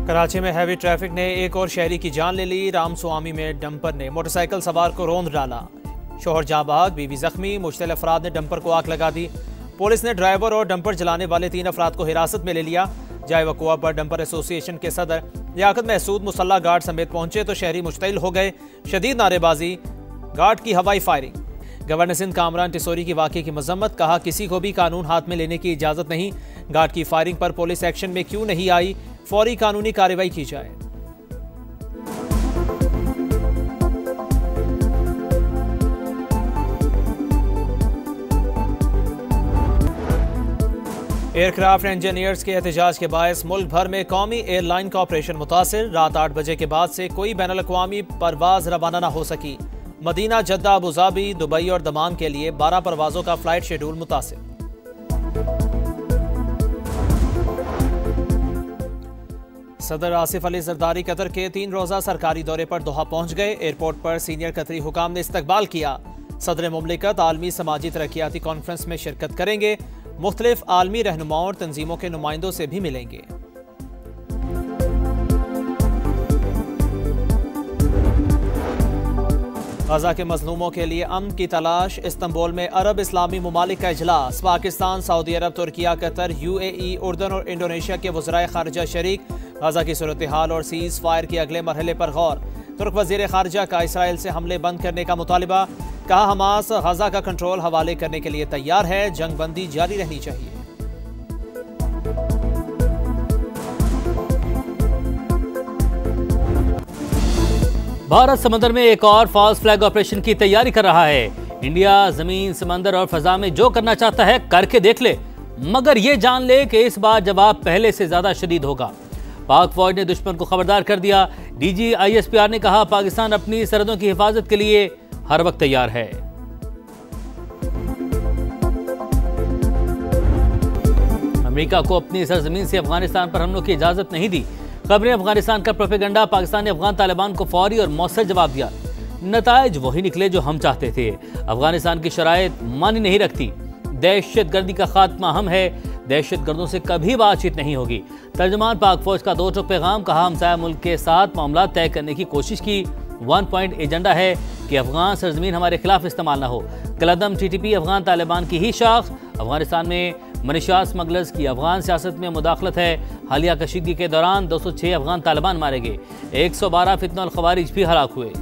कराची में heavy traffic ने एक और शहरी की जान ले ली। रामस्वामी में डंपर ने मोटरसाइकिल सवार को रौंद डाला। शोहर जाबाग, बीवी जख्मी। मुश्तल अफराद ने डंपर को आग लगा दी। पुलिस ने ड्राइवर और डंपर चलाने वाले 3 अफराद को हिरासत में ले लिया। जाए वकुआ पर डंपर एसोसिएशन के सदर लियाकत महसूद मुसल्ला गार्ड समेत पहुंचे तो शहरी मुश्तइल हो गए। शदीद नारेबाजी, गार्ड की हवाई फायरिंग। गवर्नर सिंध कामरान टिसोरी की वाक़े की मजम्मत, कहा किसी को भी कानून हाथ में लेने की इजाजत नहीं। गार्ड की फायरिंग पर पुलिस एक्शन में क्यों नहीं आई, फौरी कानूनी कार्रवाई की जाए। एयरक्राफ्ट इंजीनियर्स के एहतजाज के बायस मुल्क भर में कौमी एयरलाइन का ऑपरेशन मुतासिर। रात 8 बजे के बाद से कोई बैनुल अक़वामी परवाज रवाना न हो सकी। मदीना, जद्दा, अबूधाबी, दुबई और दमाम के लिए 12 परवाजों का फ्लाइट शेड्यूल मुतासिर। सदर आसिफ अली जरदारी कतर के 3 रोजा सरकारी दौरे पर दोहा पहुंच गए। एयरपोर्ट पर सीनियर कतरी हुकाम ने इस्तकबाल किया। सदर मुमलिकत आलमी समाजी तरक्याती कॉन्फ्रेंस में शिरकत करेंगे। मुख्तलिफ आलमी रहनुमाओं और तंजीमों के नुमाइंदों से भी मिलेंगे। गजा के मजलूमों के लिए अमन की तलाश। इस्तांबुल में अरब इस्लामी ममालिक का इजलास। पाकिस्तान, सऊदी अरब, तुर्किया, कतर, UAE, उर्दन और इंडोनेशिया के वज़राए खारजा शरीक। गजा की सूरत हाल और सीज फायर के अगले मरहले पर गौर। तुर्क वज़ीर खारजा का इसराइल से हमले बंद करने का मुतालिबा। कहा हमास गजा का कंट्रोल हवाले करने के लिए तैयार है। जंग बंदी जारी रहनी चाहिए। भारत समंदर में एक और फॉल्स फ्लैग ऑपरेशन की तैयारी कर रहा है। इंडिया जमीन, समंदर और फजा में जो करना चाहता है करके देख ले, मगर ये जान ले कि इस बार जवाब पहले से ज्यादा शदीद होगा। पाक फौज ने दुश्मन को खबरदार कर दिया। DG ISPR ने कहा पाकिस्तान अपनी सरहदों की हिफाजत के लिए हर वक्त तैयार है। अमेरिका को अपनी सरजमीन से अफगानिस्तान पर हमलों की इजाजत नहीं दी। खबरें अफगानिस्तान का प्रोपेगेंडा। पाकिस्तान ने अफगान तालिबान को फौरी और मौसर जवाब दिया। नताइज वही निकले जो हम चाहते थे। अफगानिस्तान की शराइत मानी नहीं रखती। दहशतगर्दी का खात्मा हम है। दहशतगर्दों से कभी बातचीत नहीं होगी। तर्जमान पाक फौज का 2 टोक पैगाम। कहा हमसाया मुल्क के साथ मामला तय करने की कोशिश की। 1 पॉइंट एजेंडा है कि अफगान सरजमीन हमारे खिलाफ इस्तेमाल न हो। कलदम TTP अफगान तालिबान की ही शाख। अफगानिस्तान में मनीषा स्मगलर्स की अफगान सियासत में मुदाखलत है। हालिया कशीदगी के दौरान 206 अफगान तालिबान मारे गए। 112 फितना और खवारिज भी हलाक हुए।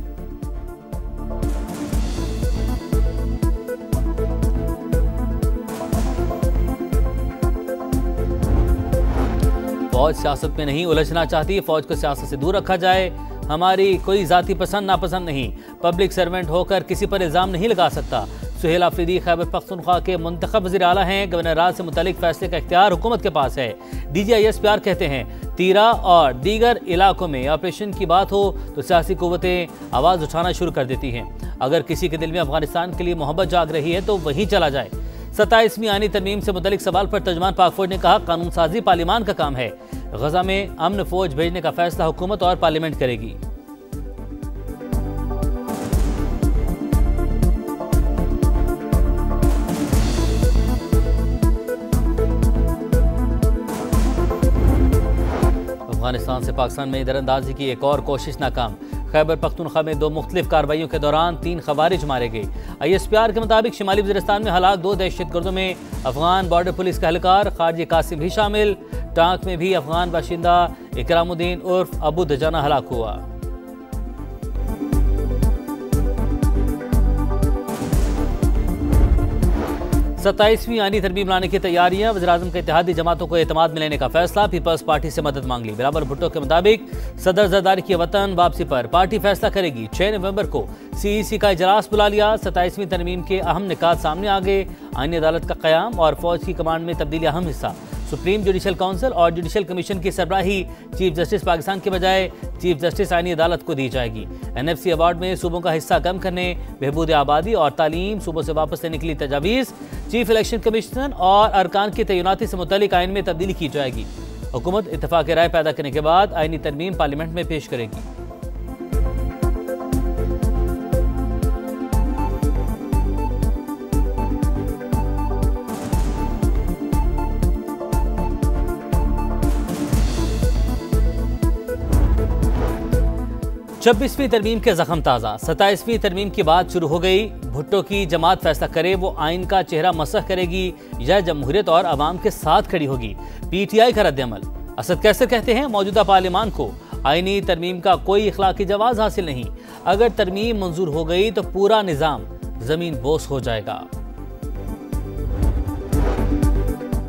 फौज सियासत में नहीं उलझना चाहती। फौज को सियासत से दूर रखा जाए। हमारी कोई जाति पसंद नापसंद नहीं। पब्लिक सर्वेंट होकर किसी पर इल्जाम नहीं लगा सकता। सुहेल आफरीदी खैबर पख्तूनख्वा के मुंतखब वज़ीर आला हैं। गवर्नर राज से मुतालिक फैसले का इख्तियार हुकूमत के पास है। DG ISPR कहते हैं तीरा और दीगर इलाकों में ऑपरेशन की बात हो तो सियासी कुव्वतें आवाज़ उठाना शुरू कर देती हैं। अगर किसी के दिल में अफगानिस्तान के लिए मोहब्बत जाग रही है तो वहीं चला जाए। 27वीं आनी तरमीम से मुतालिक सवाल पर तर्जमान पाक फौज ने कहा कानून साजी पार्लिमान का काम है। गजा में अमन फौज भेजने का फैसला हुकूमत और पार्लियामेंट करेगी। अफगानिस्तान से पाकिस्तान में दरअंदाजी की एक और कोशिश नाकाम। खैबर पख्तूनख्वा में 2 मुख्तलिफ कार्रवाइयों के दौरान 3 खवारिज मारे गए। ISPR के मुताबिक शिमाली वज़ीरिस्तान में हलाक 2 दहशतगर्दों में अफगान बॉर्डर पुलिस का एहलकार खारजी कासिम भी शामिल। टांक में भी अफगान बाशिंदा इकरामुद्दीन उर्फ अबू दजाना हलाक हुआ। 27वीं आनी तरमीम लाने की तैयारियां। वज़ीर-ए-आज़म के इत्तेहादी जमातों को एतमाद में लेने का फैसला। पीपल्स पार्टी से मदद मांग ली। बिलावल भुट्टो के मुताबिक सदर जरदारी की वतन वापसी पर पार्टी फैसला करेगी। 6 नवंबर को CEC का इजलास बुला लिया। 27वीं तरमीम के अहम निकात सामने आ गए। आईनी अदालत का क़याम और फौज की कमांड में तब्दीली अहम हिस्सा। सुप्रीम जुडिशल काउंसिल और जुडिशल कमीशन की सरबराही चीफ जस्टिस पाकिस्तान के बजाय चीफ जस्टिस आईनी अदालत को दी जाएगी। NFC अवार्ड में सूबों का हिस्सा कम करने, बहबूद आबादी और तालीम सूबों से वापस लेने के लिए तजावीज़। चीफ इलेक्शन कमिश्नर और अरकान की तैनाती से मुतालिक आइन में तब्दीली की जाएगी। हुकूमत इत्तफाक राय पैदा करने के बाद आईनी तरमीम पार्लियामेंट में पेश करेगी। 26वीं तरमीम के जख्म ताज़ा, 27वीं तरमीम की बात शुरू हो गई। भुट्टो की जमात फैसला करे वो आइन का चेहरा मसख करेगी या जमहूरियत और अवाम के साथ खड़ी होगी। PTI का रद्द-ए-अमल। असद कैसर कहते हैं मौजूदा पार्लियामान को आईनी तरमीम का कोई इखलाकी जवाज हासिल नहीं। अगर तरमीम मंजूर हो गई तो पूरा निजाम जमीन बोस हो जाएगा।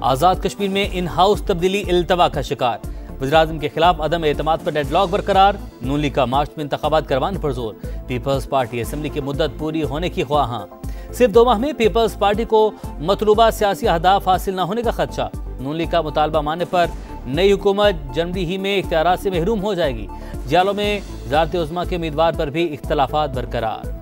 आजाद कश्मीर में इन हाउस तब्दीली इल्तवा का शिकार। वज़ीर-ए-आज़म के खिलाफ अदम एतमाद पर डेडलॉक बरकरार। नून लीग का मार्च में इंतखाबात करवाने पर जोर। पीपल्स पार्टी असेंबली की मुद्दत पूरी होने की ख्वाहां। सिर्फ 2 माह में पीपल्स पार्टी को मतलूबा सियासी अहदाफ हासिल न होने का खदशा। नून लीग का मुतालबा मानने पर नई हुकूमत जनवरी ही में इख्तियारात से महरूम हो जाएगी। जालों में वज़ारत उज़्मा के उम्मीदवार पर भी इख्तलाफात बरकरार।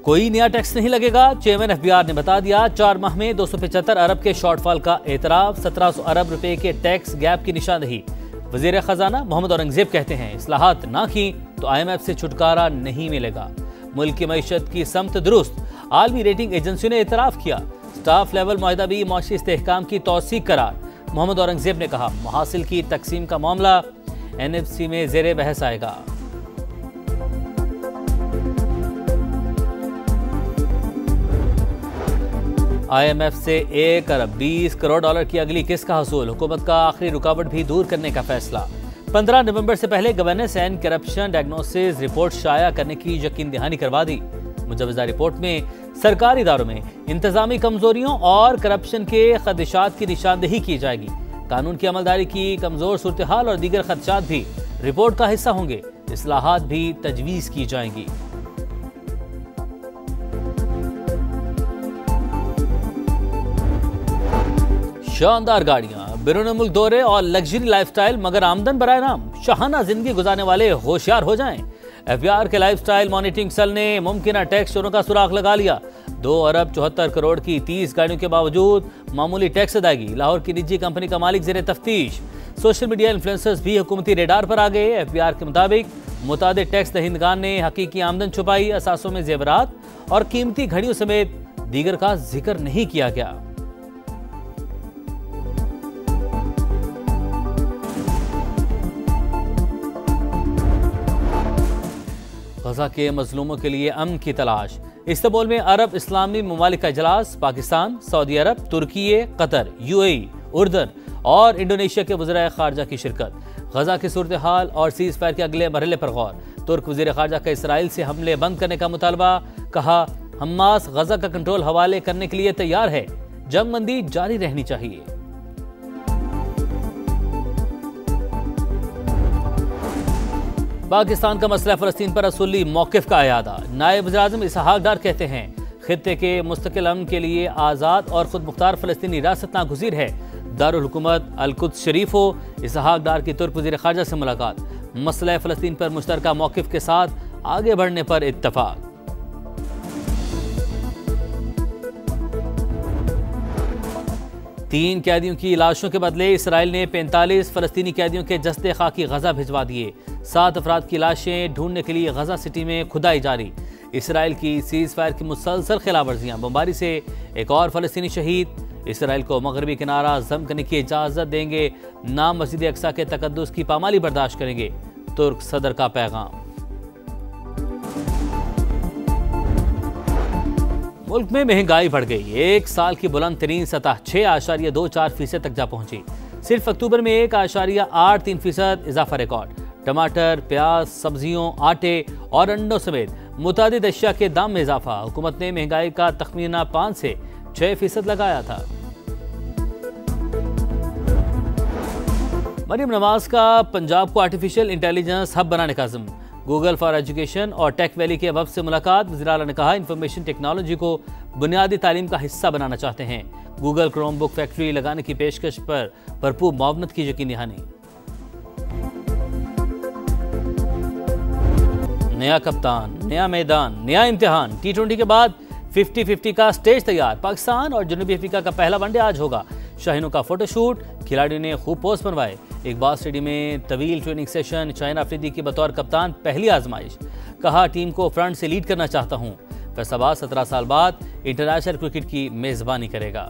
कोई नया टैक्स नहीं लगेगा, चेयरमैन FBR ने बता दिया। 4 माह में 275 अरब के शॉर्टफॉल का एतराफ। 1700 अरब रुपए के टैक्स गैप की निशानदही। वजीर खजाना मोहम्मद औरंगजेब कहते हैं इस्लाहात ना की तो IMF से छुटकारा नहीं मिलेगा। मुल्क की मईशत की समत दुरुस्त। आलमी रेटिंग एजेंसियों ने एतराफ किया। स्टाफ लेवल मुआहदा भी मौशी इस्तेहकाम की तौसीक करार। मोहम्मद औरंगजेब ने कहा महासिल की तकसीम का मामला NFC में जेर बहस आएगा। IMF से 1 अरब 20 करोड़ डॉलर की अगली किस्त का हसूल। हुकूमत का आखिरी रुकावट भी दूर करने का फैसला। 15 नवंबर से पहले governance and corruption diagnosis report शाया करने की यकीन दहानी करवा दी। मुजवजा रिपोर्ट में सरकारी इदारों में इंतजामी कमजोरियों और करप्शन के खदशात की निशानदेही की जाएगी। कानून की अमलदारी की कमजोर सूरत हाल और दीगर खदशात भी रिपोर्ट का हिस्सा होंगे। इस्लाहात भी तजवीज़ की जाएंगी। शानदार गाड़ियां, बैरून मुल्क दौरे और लग्जरी लाइफस्टाइल, मगर आमदन बराए नाम। शाहाना जिंदगी गुजारने वाले होशियार हो जाएं। FBR के लाइफस्टाइल मॉनिटरिंग सेल ने मुमकिन टैक्स चोरों का सुराग लगा लिया। 2 अरब 74 करोड़ की 30 गाड़ियों के बावजूद मामूली टैक्स अदायगी। लाहौर की निजी कंपनी का मालिक जेर तफ्तीश। सोशल मीडिया इन्फ्लुएंसर्स भी हुकूमती रेडार पर आ गए। FBR के मुताबिक मुतादिद टैक्स दहिंदगान ने हकीकी आमदन छुपाई। असासों में जेवरात और कीमती घड़ियों समेत दीगर का जिक्र नहीं किया गया। गजा के मजलूमों के लिए अमन की तलाश। इस्तांबुल में अरब इस्लामी ममालिक का इजलास। पाकिस्तान, सऊदी अरब, तुर्की, कतर, UAE, उर्दन और इंडोनेशिया के वज़ीर ख़ारजा की शिरकत। गजा की सूरत हाल और सीज़ फायर के अगले मरहले पर गौर। तुर्क वज़ीर ख़ारजा का इसराइल से हमले बंद करने का मुतालबा। कहा हमास गजा का कंट्रोल हवाले करने के लिए तैयार है। जंगबंदी जारी रहनी चाहिए। पाकिस्तान का मसला फ़लस्तीन पर असुली मौक़िफ़ का अयादा। नायब वज़ीर-ए-आज़म इसहाक डार कहते हैं खित्ते के मुस्तकिल अमन के लिए आज़ाद और खुद मुख्तार फ़लस्तीनी रियासत नागुज़ीर है। दारुल हुकूमत अल-कुद्स शरीफ हो। इसहाक डार की तुर्क वज़ीर ख़ारजा से मुलाकात। मसला फ़लस्तीन पर मुश्तरका मौक़िफ़ के साथ आगे बढ़ने पर इत्तफ़ाक़। तीन कैदियों की लाशों के बदले इसराइल ने 45 फ़लस्तीनी कैदियों के जस्ते खाकी गजा भिजवा दिए। 7 अफराद की लाशें ढूंढने के लिए गजा सिटी में खुदाई जारी। इसराइल की सीज़ फायर की मुसलसल खिलाफवर्जियां। बमबारी से एक और फ़लस्तीनी शहीद। इसराइल को मगरबी किनारा जम करने की इजाज़त देंगे ना मस्जिद अक्सा के तकद्दुस की पामाली बर्दाश्त करेंगे। तुर्क सदर का पैगाम। मुल्क में महंगाई बढ़ गई। 1 साल की बुलंद तरीन सतह 6.24% तक जा पहुंची। सिर्फ अक्टूबर में 1.83% इजाफा रिकॉर्ड। टमाटर, प्याज, सब्जियों, आटे और अंडों समेत मुतादिद अशिया के दाम में इजाफा। हुकूमत ने महंगाई का तखमीना 5 से 6% लगाया था। मरियम नवाज का पंजाब को आर्टिफिशियल इंटेलिजेंस हब बनाने का अज़्म। गूगल फॉर एजुकेशन और टेक वैली के हब से मुलाकात। वज़ीर आला ने कहा इंफॉर्मेशन टेक्नोलॉजी को बुनियादी तालीम का हिस्सा बनाना चाहते हैं। गूगल क्रोम बुक फैक्ट्री लगाने की पेशकश पर भरपूर मुआवनत की यकीनी दहानी। नया कप्तान, नया मैदान, नया इम्तिहान। T20 के बाद 50-50 का स्टेज तैयार। पाकिस्तान और जनूबी अफ्रीका का पहला वनडे आज होगा। शाहीनों का फोटोशूट। खिलाड़ियों ने खूब पोस्ट बनवाए। इकबाल स्टेडियम में तवील ट्रेनिंग सेशन। शाहीन अफरीदी की बतौर कप्तान पहली आजमाइश। कहा टीम को फ्रंट से लीड करना चाहता हूं। फैसलाबाद 17 साल बाद इंटरनेशनल क्रिकेट की मेजबानी करेगा।